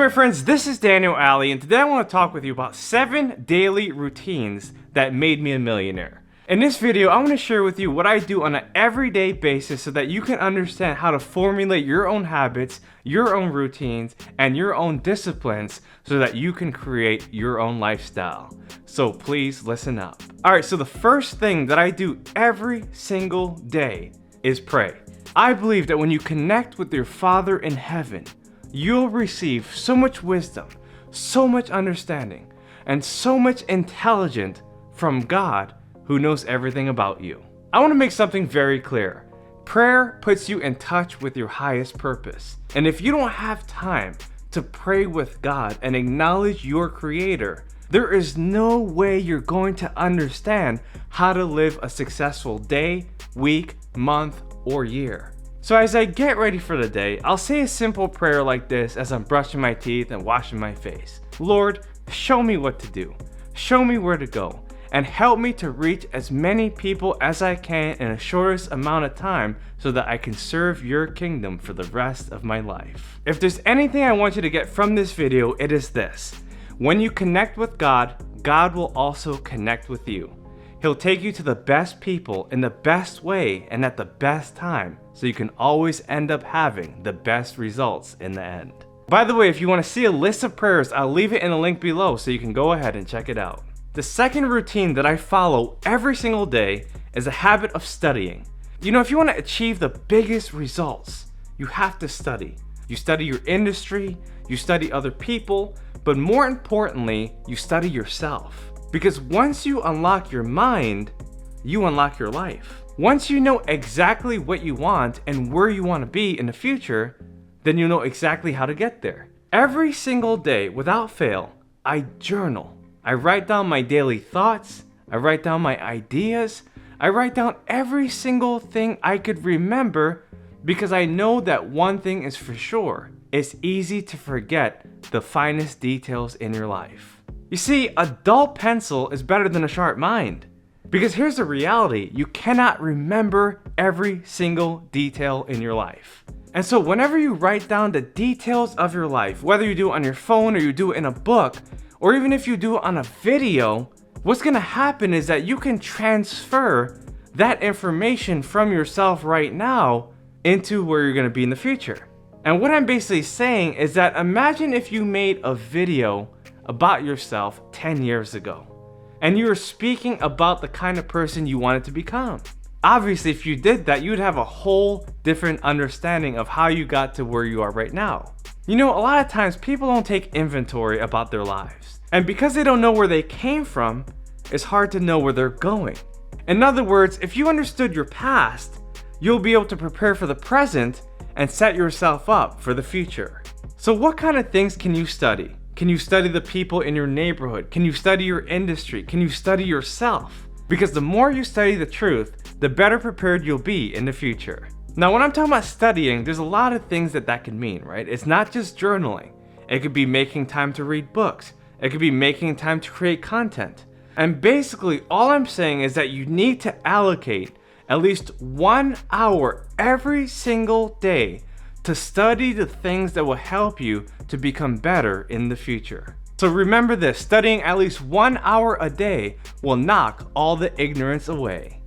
my friends, this is Daniel Alley, and today I want to talk with you about 7 daily routines that made me a millionaire. In this video, I want to share with you what I do on an everyday basis so that you can understand how to formulate your own habits, your own routines, and your own disciplines so that you can create your own lifestyle. So please listen up. Alright, so the first thing that I do every single day is pray. I believe that when you connect with your Father in heaven, you'll receive so much wisdom, so much understanding, and so much intelligence from God who knows everything about you. I want to make something very clear. Prayer puts you in touch with your highest purpose. And if you don't have time to pray with God and acknowledge your Creator, there is no way you're going to understand how to live a successful day, week, month, or year. So as I get ready for the day, I'll say a simple prayer like this as I'm brushing my teeth and washing my face. Lord, show me what to do. Show me where to go. And help me to reach as many people as I can in the shortest amount of time so that I can serve your kingdom for the rest of my life. If there's anything I want you to get from this video, it is this. When you connect with God, God will also connect with you. He'll take you to the best people in the best way and at the best time, so you can always end up having the best results in the end. By the way, if you want to see a list of prayers, I'll leave it in the link below so you can go ahead and check it out. The second routine that I follow every single day is a habit of studying. You know, if you want to achieve the biggest results, you have to study. You study your industry, you study other people, but more importantly, you study yourself. Because once you unlock your mind, you unlock your life. Once you know exactly what you want and where you want to be in the future, then you know exactly how to get there. Every single day, without fail, I journal. I write down my daily thoughts, I write down my ideas, I write down every single thing I could remember because I know that one thing is for sure. It's easy to forget the finest details in your life. You see, a dull pencil is better than a sharp mind. Because here's the reality, you cannot remember every single detail in your life. And so whenever you write down the details of your life, whether you do it on your phone or you do it in a book, or even if you do it on a video, what's gonna happen is that you can transfer that information from yourself right now into where you're gonna be in the future. And what I'm basically saying is that imagine if you made a video about yourself 10 years ago, and you were speaking about the kind of person you wanted to become. Obviously, if you did that, you'd have a whole different understanding of how you got to where you are right now. You know, a lot of times people don't take inventory about their lives. And because they don't know where they came from, it's hard to know where they're going. In other words, if you understood your past, you'll be able to prepare for the present and set yourself up for the future. So what kind of things can you study? Can you study the people in your neighborhood? Can you study your industry? Can you study yourself? Because the more you study the truth, the better prepared you'll be in the future. Now, when I'm talking about studying, there's a lot of things that can mean, right? It's not just journaling. It could be making time to read books. It could be making time to create content. And basically, all I'm saying is that you need to allocate at least 1 hour every single day to study the things that will help you to become better in the future. So remember this, studying at least 1 hour a day will knock all the ignorance away.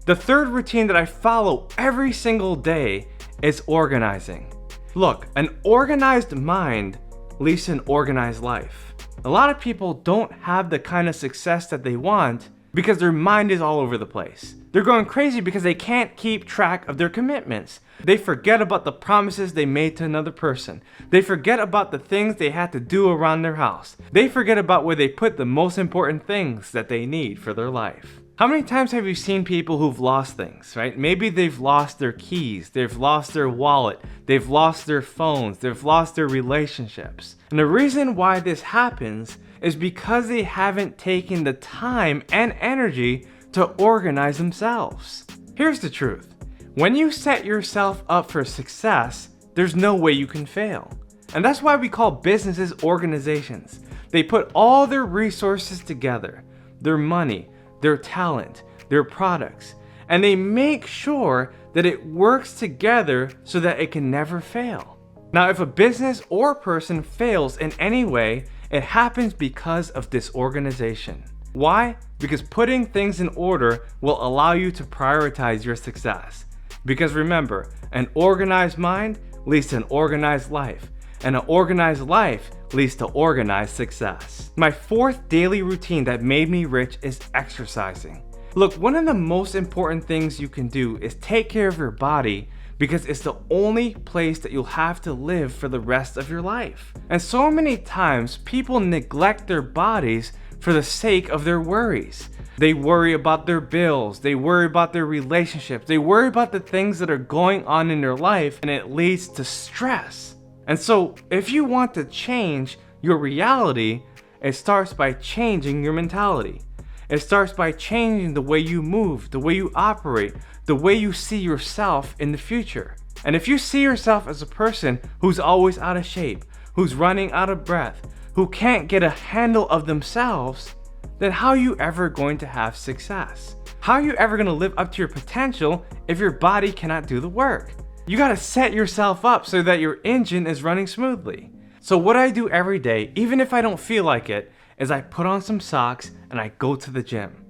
The third routine that I follow every single day is organizing. Look, an organized mind leads to an organized life. A lot of people don't have the kind of success that they want because their mind is all over the place. They're going crazy because they can't keep track of their commitments. They forget about the promises they made to another person. They forget about the things they had to do around their house. They forget about where they put the most important things that they need for their life. How many times have you seen people who've lost things, right? Maybe they've lost their keys, they've lost their wallet, they've lost their phones, they've lost their relationships. And the reason why this happens is because they haven't taken the time and energy to organize themselves. Here's the truth. When you set yourself up for success, there's no way you can fail. And that's why we call businesses organizations. They put all their resources together, their money, their talent, their products, and they make sure that it works together so that it can never fail. Now, if a business or person fails in any way, it happens because of disorganization. Why? Because putting things in order will allow you to prioritize your success. Because remember, an organized mind leads to an organized life, and an organized life leads to organized success. My fourth daily routine that made me rich is exercising. Look, one of the most important things you can do is take care of your body, because it's the only place that you'll have to live for the rest of your life. And so many times people neglect their bodies for the sake of their worries. They worry about their bills, they worry about their relationships, they worry about the things that are going on in their life, and it leads to stress. And so if you want to change your reality, it starts by changing your mentality. It starts by changing the way you move, the way you operate, the way you see yourself in the future. And if you see yourself as a person who's always out of shape, who's running out of breath, who can't get a handle of themselves, then how are you ever going to have success? How are you ever going to live up to your potential if your body cannot do the work? You got to set yourself up so that your engine is running smoothly. So what I do every day, even if I don't feel like it, is I put on some socks and I go to the gym.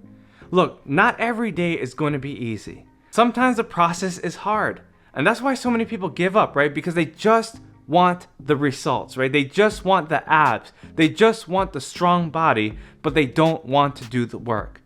Look, not every day is going to be easy. Sometimes the process is hard. And that's why so many people give up, right? Because they just want the results, right? They just want the abs. They just want the strong body, but they don't want to do the work.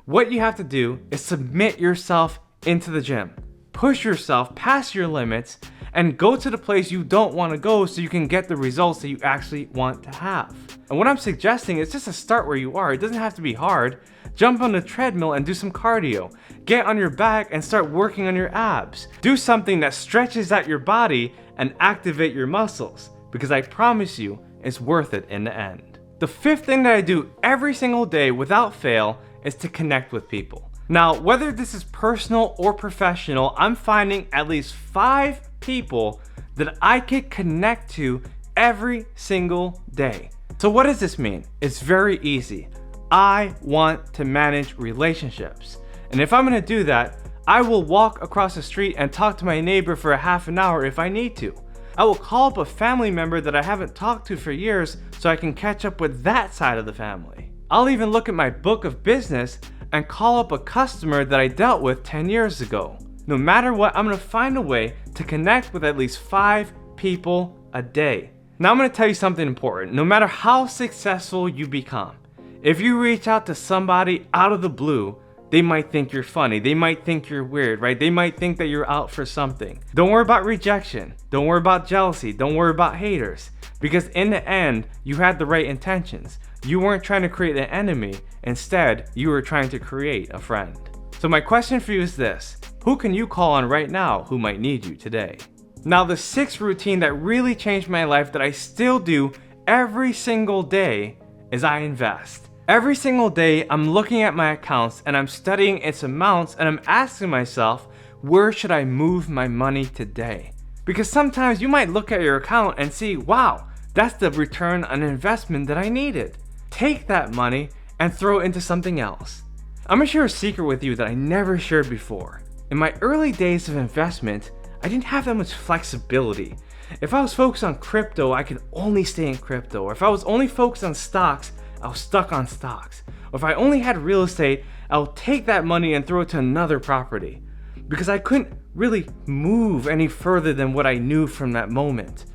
What you have to do is submit yourself into the gym. Push yourself past your limits and go to the place you don't want to go so you can get the results that you actually want to have. And what I'm suggesting is just to start where you are. It doesn't have to be hard. Jump on the treadmill and do some cardio. Get on your back and start working on your abs. Do something that stretches out your body and activate your muscles, because I promise you, it's worth it in the end. The fifth thing that I do every single day without fail is to connect with people. Now, whether this is personal or professional, I'm finding at least 5 people that I could connect to every single day. So what does this mean? It's very easy. I want to manage relationships. And if I'm gonna do that, I will walk across the street and talk to my neighbor for a half an hour if I need to. I will call up a family member that I haven't talked to for years so I can catch up with that side of the family. I'll even look at my book of business and call up a customer that I dealt with 10 years ago. No matter what, I'm gonna find a way to connect with at least 5 people a day. Now I'm gonna tell you something important. No matter how successful you become, if you reach out to somebody out of the blue, they might think you're funny. They might think you're weird, right? They might think that you're out for something. Don't worry about rejection. Don't worry about jealousy. Don't worry about haters. Because in the end, you had the right intentions. You weren't trying to create an enemy. Instead, you were trying to create a friend. So my question for you is this: who can you call on right now who might need you today? Now, the 6th routine that really changed my life that I still do every single day is I invest. Every single day, I'm looking at my accounts and I'm studying its amounts and I'm asking myself, where should I move my money today? Because sometimes you might look at your account and see, wow, that's the return on investment that I needed. Take that money and throw it into something else. I'm gonna share a secret with you that I never shared before. In my early days of investment, I didn't have that much flexibility. If I was focused on crypto, I could only stay in crypto. Or if I was only focused on stocks, I was stuck on stocks. Or if I only had real estate, I would take that money and throw it to another property. Because I couldn't really move any further than what I knew from that moment.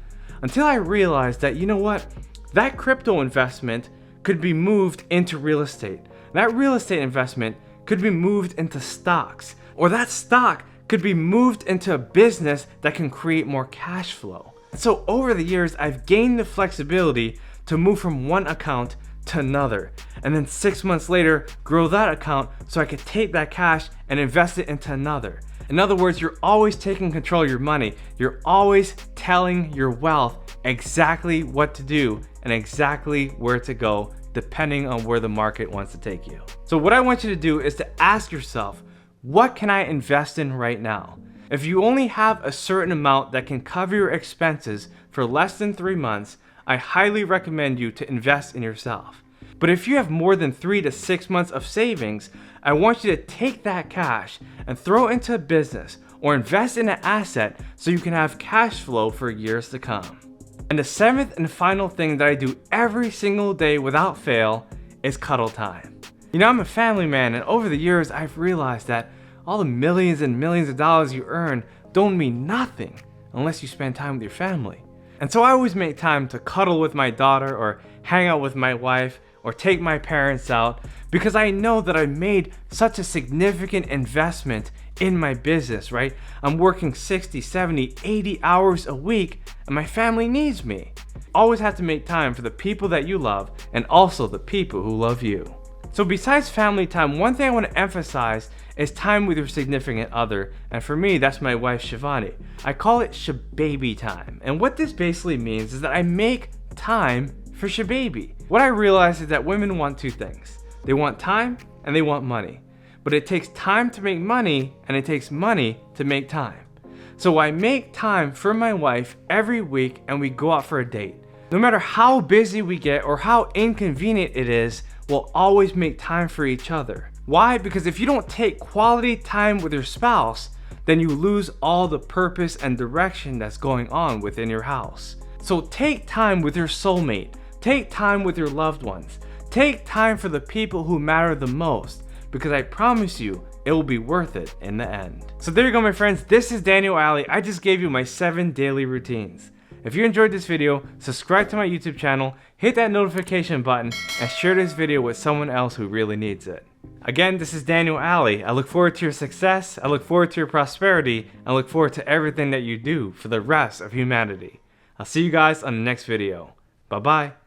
Until I realized that, you know what? That crypto investment could be moved into real estate. That real estate investment could be moved into stocks. Or that stock could be moved into a business that can create more cash flow. So over the years, I've gained the flexibility to move from one account to another, and then 6 months later grow that account so I could take that cash and invest it into another. In other words, you're always taking control of your money. You're always telling your wealth exactly what to do and exactly where to go, depending on where the market wants to take you. So what I want you to do is to ask yourself, what can I invest in right now? If you only have a certain amount that can cover your expenses for less than 3 months, I highly recommend you to invest in yourself. But if you have more than 3 to 6 months of savings, I want you to take that cash and throw it into a business or invest in an asset so you can have cash flow for years to come. And the seventh and final thing that I do every single day without fail is cuddle time. You know, I'm a family man, and over the years I've realized that all the millions and millions of dollars you earn don't mean nothing unless you spend time with your family. And so I always make time to cuddle with my daughter, or hang out with my wife, or take my parents out, because I know that I made such a significant investment in my business, right? I'm working 60, 70, 80 hours a week, and my family needs me. Always have to make time for the people that you love, and also the people who love you. So besides family time, one thing I want to emphasize is time with your significant other, and for me, that's my wife Shivani. I call it shababy time, and what this basically means is that I make time for shababy. What I realize is that women want two things. They want time and they want money. But it takes time to make money, and it takes money to make time. So I make time for my wife every week, and we go out for a date. No matter how busy we get or how inconvenient it is, we'll always make time for each other. Why? Because if you don't take quality time with your spouse, then you lose all the purpose and direction that's going on within your house. So take time with your soulmate. Take time with your loved ones. Take time for the people who matter the most, because I promise you, it will be worth it in the end. So there you go, my friends. This is Daniel Alley. I just gave you my 7 daily routines. If you enjoyed this video, subscribe to my YouTube channel, hit that notification button, and share this video with someone else who really needs it. Again, this is Daniel Alley. I look forward to your success, I look forward to your prosperity, and I look forward to everything that you do for the rest of humanity. I'll see you guys on the next video. Bye-bye.